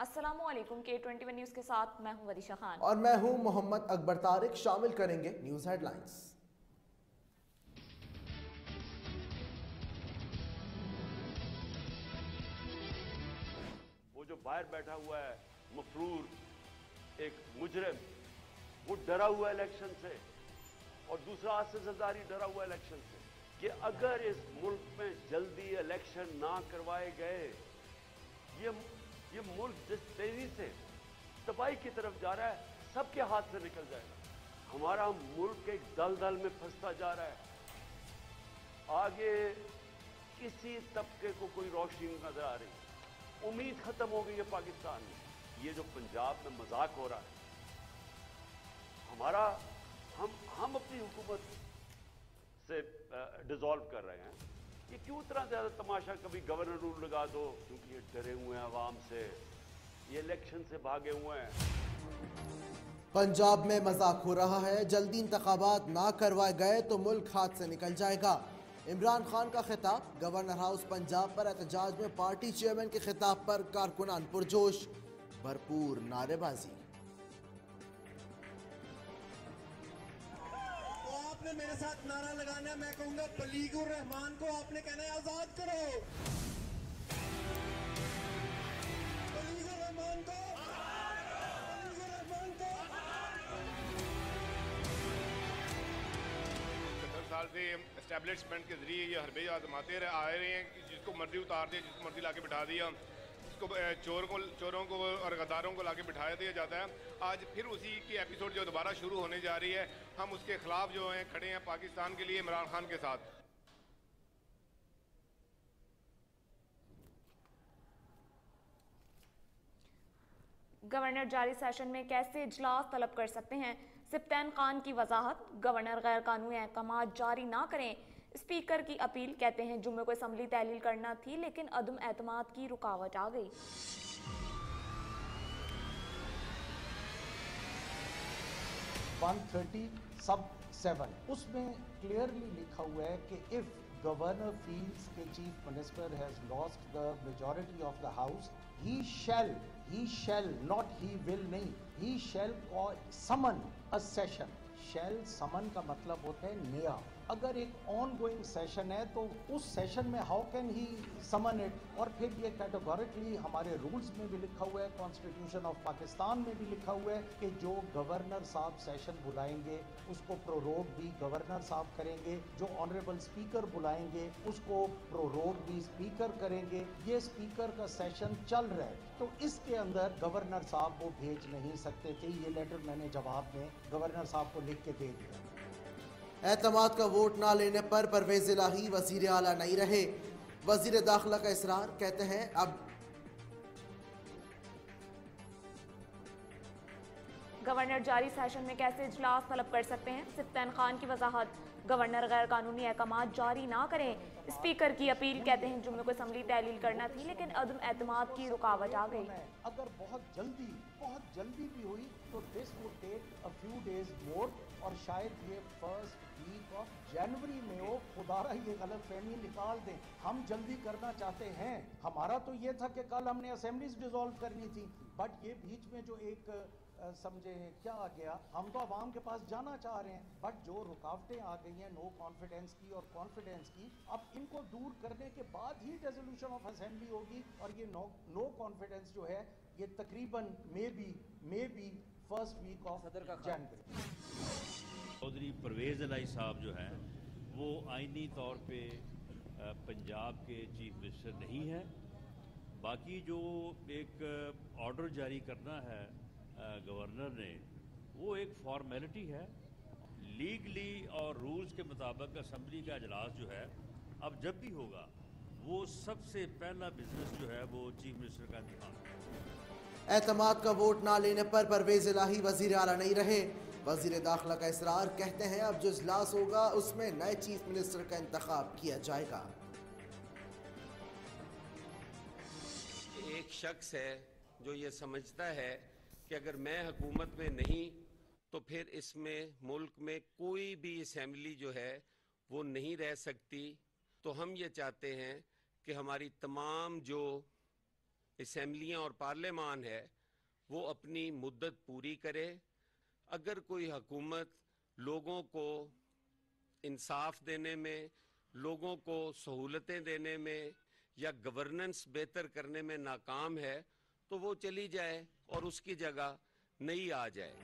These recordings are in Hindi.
अस्सलामुअलैकुम K21 न्यूज के साथ मैं हूं वरीशा खान और मैं हूं मोहम्मद अकबर तारिक। शामिल करेंगे न्यूज हेडलाइंस। वो जो बाहर बैठा हुआ है मफरूर एक मुजरिम, वो डरा हुआ इलेक्शन से, और दूसरा आसिफ जरदारी डरा हुआ इलेक्शन से कि अगर इस मुल्क में जल्दी इलेक्शन ना करवाए गए, ये मुल्क जिस तेजी से तबाही की तरफ जा रहा है सबके हाथ से निकल जाएगा। हमारा मुल्क एक दलदल में फंसता जा रहा है। आगे किसी तबके को कोई रोशनी नहीं नजर आ रही। उम्मीद खत्म हो गई है पाकिस्तान में। ये जो पंजाब में मजाक हो रहा है, हमारा हम अपनी हुकूमत से डिसॉल्व कर रहे हैं। ये क्यों इतना ज्यादा तमाशा? कभी गवर्नर रूल लगा दो, क्योंकि ये डरे हुए हैं अवाम से, ये इलेक्शन से भागे हुए हैं। पंजाब में मजाक हो रहा है। जल्दी इंतखाबात ना करवाए गए तो मुल्क हाथ से निकल जाएगा। इमरान खान का खिताब। गवर्नर हाउस पंजाब पर एहतजाज में पार्टी चेयरमैन के खिताब पर कारकुनान पुरजोश, भरपूर नारेबाजी। आपने मेरे साथ नारा लगाना है, मैं कहूंगा बलीगुर रहमान को आपने कहना है आजाद करो, बलीगुर रहमान को, बलीगुर रहमान को। 70 साल से एस्टेब्लिशमेंट के जरिए ये हरबे आजमाते आ रहे हैं कि जिसको मर्जी उतार दिया, जिसको मर्जी लाके बिठा दिया, इसको चोरों को और गद्दारों को लाके बिठाया दिया जाता है। आज फिर उसी की एपिसोड जो दोबारा शुरू होने जा रही है। हम उसके खिलाफ जो हैं खड़े हैं पाकिस्तान के लिए इमरान खान के साथ। गवर्नर जारी सेशन में कैसे इजलास तलब कर सकते हैं, सिप्तैन खान की वजाहत। गवर्नर गैर कानूनी अहकाम जारी ना करें, स्पीकर की अपील। कहते हैं जुम्मे को असम्बली तहलील करना थी लेकिन अदम एतमाद की रुकावट आ गई। 130(7) उसमें क्लियरली लिखा हुआ है कि इफ गवर्नर फील्स के chief minister has lost the majority of the house, he shall not he will नहीं, ही शैल समन अ सेशन। शैल समन का मतलब होता है नया। अगर एक ऑन गोइंग सेशन है तो उस सेशन में how can he summon it? और फिर ये कैटेगोरिकली हमारे रूल्स में भी लिखा हुआ है, कॉन्स्टिट्यूशन ऑफ पाकिस्तान में भी लिखा हुआ है कि जो गवर्नर साहब सेशन बुलाएंगे उसको प्रोरोग भी गवर्नर साहब करेंगे, जो ऑनरेबल स्पीकर बुलाएंगे उसको प्रोरोग भी स्पीकर करेंगे। ये स्पीकर का सेशन चल रहा है तो इसके अंदर गवर्नर साहब को भेज नहीं सकते थे। ये लेटर मैंने जवाब में गवर्नर साहब को लिख के दे दिया। एतमाद का वोट ना लेने पर परवेज इलाही वजीर आला नहीं रहे। वजीर दाखिला का इसरार। कहते हैं अब गवर्नर जारी सेशन में कैसे इजलास तलब कर सकते हैं, सिप्तैन खान की वजाहत। गवर्नर गैर कानूनी अहकाम जारी ना करें, स्पीकर की अपील। कहते हैं जुम्मे को असम्बली तहलील करना थी लेकिन अदम एतमाद की रुकावट आ गई। अगर बहुत जल्दी भी हुई तो this would take a few days more, और शायद ये फर्स्ट वीक ऑफ जनवरी में हो। खुदारा ये गलतफहमी निकाल दें। हम जल्दी करना चाहते हैं। हमारा तो ये था कि कल हमने असेंबलीज डिसॉल्व करनी थी, बट ये बीच में जो एक समझे क्या आ गया, हम तो आवाम के पास जाना चाह रहे हैं, बट जो रुकावटें आ गई हैं नो कॉन्फिडेंस की और कॉन्फिडेंस की, अब इनको दूर करने के बाद ही रेजोल्यूशन ऑफ असेंबली होगी। और ये नो कॉन्फिडेंस जो है ये तकरीबन maybe first week of January. Chaudhry Pervez Elahi साहब जो हैं वो आईनी तौर पे पंजाब के चीफ मिनिस्टर नहीं है। बाकी जो एक ऑर्डर जारी करना है गवर्नर ने, वो एक फॉर्मेलिटी है। लीगली और रूल्स के मुताबिक असेंबली का इजलास जो है अब जब भी होगा वो सबसे पहला बिजनेस जो है वो चीफ मिनिस्टर का इंतखाब है। एतमाद का वोट ना लेने पर परवेज इलाही वजीर आला नहीं रहे। वजीर दाखिला का इसरार। कहते हैं अब जो इजलास होगा उसमें नए चीफ मिनिस्टर का इंतखाब किया जाएगा। एक शख्स है जो ये समझता है कि अगर मैं हुकूमत में नहीं तो फिर इसमें मुल्क में कोई भी असेंबली जो है वो नहीं रह सकती। तो हम ये चाहते हैं कि हमारी तमाम जो असम्बलियाँ और पार्लियामान है वो अपनी मुद्दत पूरी करे। अगर कोई हुकूमत लोगों को इंसाफ देने में, लोगों को सहूलतें देने में या गवर्नेंस बेहतर करने में नाकाम है तो वो चली जाए और उसकी जगह नई आ जाए।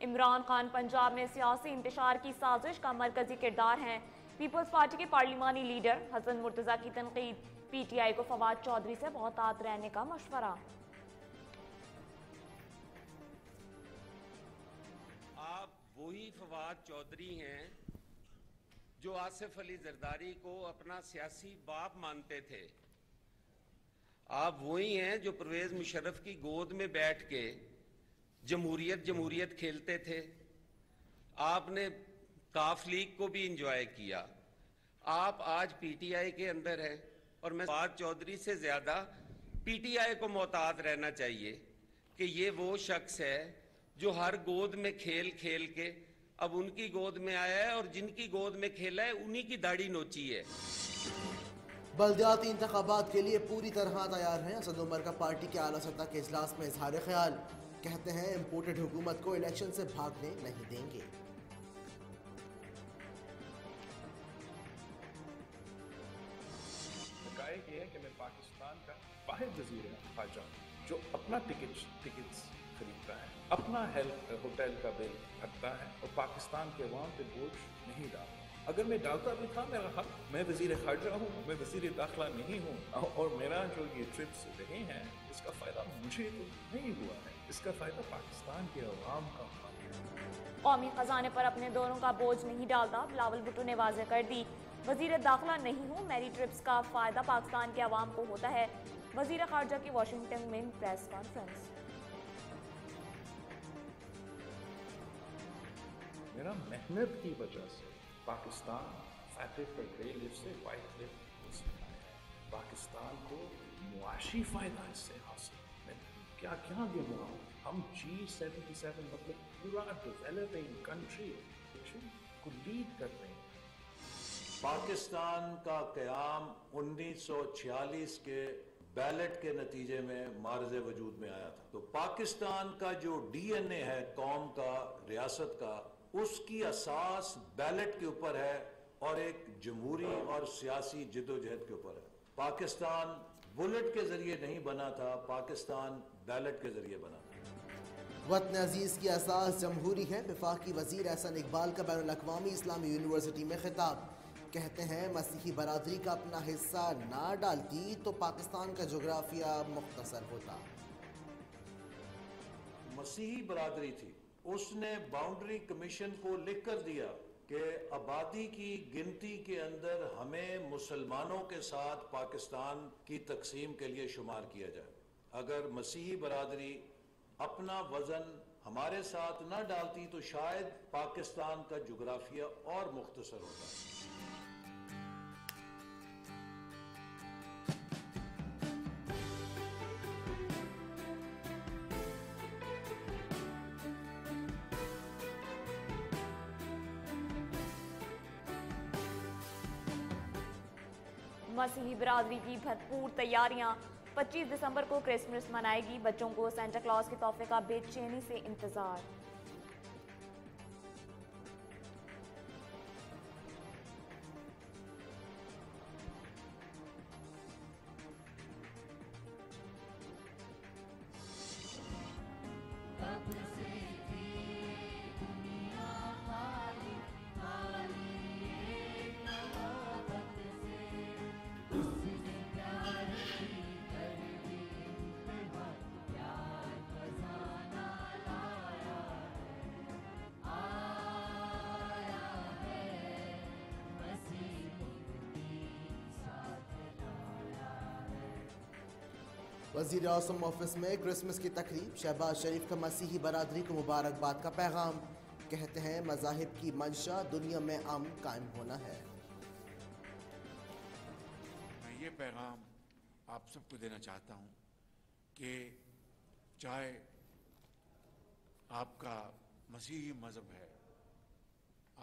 इमरान खान पंजाब में सियासी इंतशार की साजिश का मरकजी किरदार हैं। पीपल्स पार्टी के पार्लिमानी लीडर हसन मुर्तजा की तनकीद। पीटीआई को फवाद चौधरी से मोहतात रहने का मशवरा। आप वही फवाद चौधरी हैं जो आसिफ अली जरदारी को अपना सियासी बाप मानते थे। आप वही हैं जो परवेज मुशर्रफ की गोद में बैठ के जमहूरियत खेलते थे। आपने काफ लीग को भी इंजॉय किया। आप आज पीटीआई के अंदर हैं और मैं फवाद चौधरी से ज्यादा पीटीआई को मोहतात रहना चाहिए कि ये वो शख्स है जो हर गोद में खेल खेल के अब उनकी गोद में आया है और जिनकी गोद में खेला है उन्हीं की दाढ़ी नोची है। बल्दियाती इंतखाबात के लिए पूरी तरह तैयार हैं। असद उमर का पार्टी के आला सतह के इजलास में इजहार ख्याल। कहते हैं इम्पोर्टेड हुकूमत को इलेक्शन से भागने नहीं देंगे। ये है कि मैं पाकिस्तान का वाहिद वज़ीर ख़ारजा जो अपना टिकट्स खरीदता है, अपना होटल का बिल भरता है और पाकिस्तान के अवाम पे बोझ नहीं डालता। अगर मैं डालता भी था मेरा हक, मैं वज़ीर ख़ारजा हूँ, मैं वज़ीर दाखिला नहीं हूँ और मेरा जो ये ट्रिप्स रहे हैं इसका फ़ायदा मुझे तो नहीं हुआ है, इसका फ़ायदा पाकिस्तान के अवाम का हुआ है। कौमी खजाने पर अपने दोनों का बोझ नहीं डालता। बिलावल भुट्टो ने वाज़ेह कर दी, वज़ीर दाखिला नहीं हूँ, मेरी ट्रिप्स का फ़ायदा पाकिस्तान के अवाम को होता है। वज़ीर ख़ारजा की वाशिंगटन में प्रेस कॉन्फ्रेंस। मेरा मेहनत की वजह से पाकिस्तान फतेह पर ग्रे लिफ्ट से वाइट लिफ्ट हो सकता है। पाकिस्तान को मुआशी फ़ायदा इससे हासिल। मैं क्या गिन रहा हूँ। हम G77 मतलब पूरा डेवलपिंग कंट्री को लीड कर रहे हैं। पाकिस्तान का क़याम 1946 के बैलेट के नतीजे में मार्ज़े वजूद में आया था। तो पाकिस्तान का जो डीएनए है कौम का, रियासत का, उसकी असास बैलेट के ऊपर है और एक जमहूरी और सियासी जिद्दोजहद के ऊपर है। पाकिस्तान बुलेट के जरिए नहीं बना था, पाकिस्तान बैलेट के जरिए बना था। वतन अजीज की असास जमहूरी है। वफाकी वजीर एहसन इकबाल का बैनुल अक़वामी इस्लामी यूनिवर्सिटी में खिताब। कहते हैं मसीही बरादरी का अपना हिस्सा ना डालती तो पाकिस्तान का जोग्राफिया मुख्तसर होता। मसीही बरादरी थी, उसने बाउंड्री कमीशन को लिख कर दिया कि आबादी की गिनती के अंदर हमें मुसलमानों के साथ पाकिस्तान की तकसीम के लिए शुमार किया जाए। अगर मसीही बरादरी अपना वजन हमारे साथ न डालती तो शायद पाकिस्तान का जोग्राफिया और मुख्तसर होता। मसीही बिरादरी की भरपूर तैयारियां। 25 दिसंबर को क्रिसमस मनाएगी। बच्चों को सेंटा क्लॉज के तोहफे का बेचैनी से इंतजार। वज़ीर आज़म ऑफिस में क्रिसमस की तकरीब। शहबाज शरीफ का मसीही बरादरी को मुबारकबाद का पैगाम। कहते हैं मज़ाहिब की मंशा दुनिया में अमन कायम होना है। मैं ये पैगाम आप सबको देना चाहता हूँ कि चाहे आपका मसीही मज़हब है,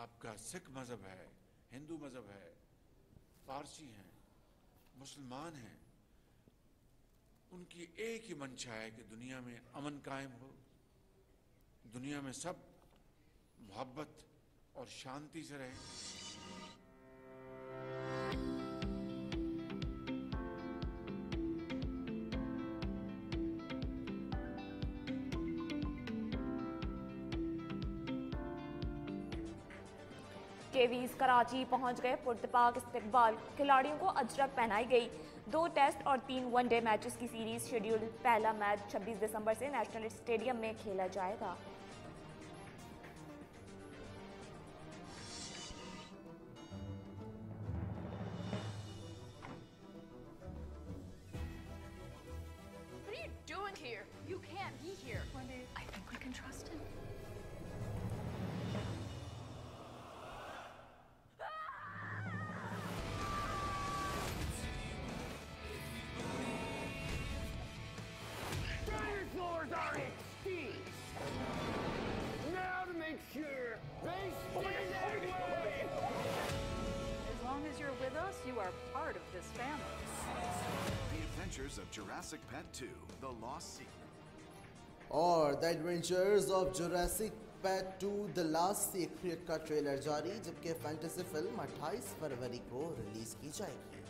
आपका सिख मज़हब है, हिंदू मज़हब है, पारसी हैं, मुसलमान हैं, उनकी एक ही मंशा है कि दुनिया में अमन कायम हो, दुनिया में सब मोहब्बत और शांति से रहे। केवीज कराची पहुंच गए पुरतपाक इस्तकबाल। खिलाड़ियों को अजरक पहनाई गई। 2 टेस्ट और 3 वनडे मैचेस की सीरीज शेड्यूल। पहला मैच 26 दिसंबर से नेशनल स्टेडियम में खेला जाएगा। What are you doing here? You can't be here. Wendy, I think we can trust him. Dinosaurs are extinct. Now to make sure they stay that way. As long as you're with us, you are part of this family. The Adventures of Jurassic Pet 2: The Lost Secret. और the adventures of Jurassic PAT 2 the last secret का ट्रेलर जारी, जबकि फैंटेसी फिल्म 28 फरवरी को रिलीज की जाएगी।